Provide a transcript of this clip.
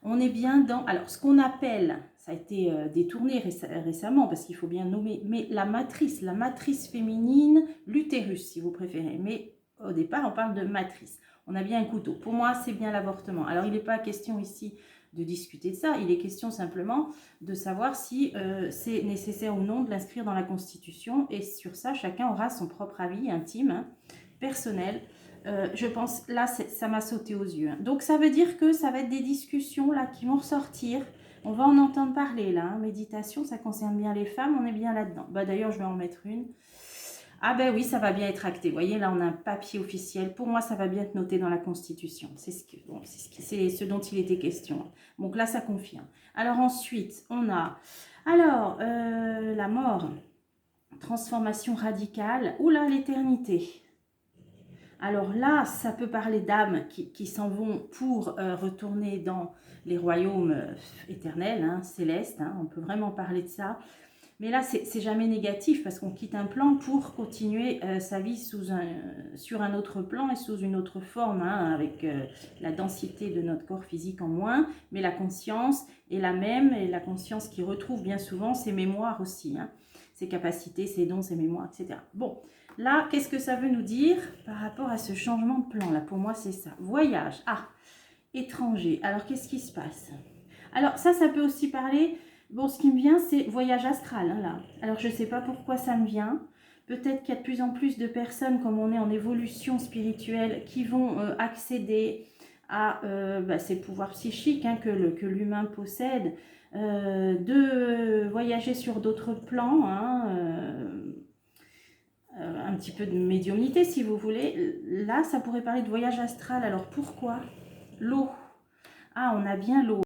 on est bien dans, alors ce qu'on appelle, ça a été détourné récemment parce qu'il faut bien nommer, mais la matrice féminine, l'utérus si vous préférez, mais au départ on parle de matrice. On a bien un couteau. Pour moi c'est bien l'avortement. Alors il n'est pas question ici de discuter de ça, il est question simplement de savoir si c'est nécessaire ou non de l'inscrire dans la Constitution, et sur ça chacun aura son propre avis intime, hein, personnel. Je pense, là, ça m'a sauté aux yeux. Donc, ça veut dire que ça va être des discussions là qui vont ressortir. On va en entendre parler là. Hein. Méditation, ça concerne bien les femmes, on est bien là-dedans. Bah, d'ailleurs, je vais en mettre une. Ah ben oui, ça va bien être acté. Vous voyez, là, on a un papier officiel. Pour moi, ça va bien être noté dans la Constitution. C'est ce dont il était question. Donc là, ça confirme. Alors ensuite, on a la mort, transformation radicale. Oula, l'éternité. Alors là, ça peut parler d'âmes qui s'en vont pour retourner dans les royaumes éternels, hein, célestes. Hein, on peut vraiment parler de ça. Mais là, c'est jamais négatif parce qu'on quitte un plan pour continuer sa vie sur un autre plan et sous une autre forme, hein, avec la densité de notre corps physique en moins. Mais la conscience est la même, et la conscience qui retrouve bien souvent ses mémoires aussi, hein, ses capacités, ses dons, ses mémoires, etc. Bon. Là, qu'est-ce que ça veut nous dire par rapport à ce changement de plan? Là, pour moi, c'est ça. Voyage. Ah, étranger. Alors, qu'est-ce qui se passe? Alors, ça peut aussi parler... Bon, ce qui me vient, c'est voyage astral, hein, là. Alors, je ne sais pas pourquoi ça me vient. Peut-être qu'il y a de plus en plus de personnes, comme on est en évolution spirituelle, qui vont accéder à ces pouvoirs psychiques, hein, que l'humain possède, de voyager sur d'autres plans, hein, un petit peu de médiumnité si vous voulez. Là, ça pourrait parler de voyage astral. Alors pourquoi? L'eau. Ah, on a bien l'eau.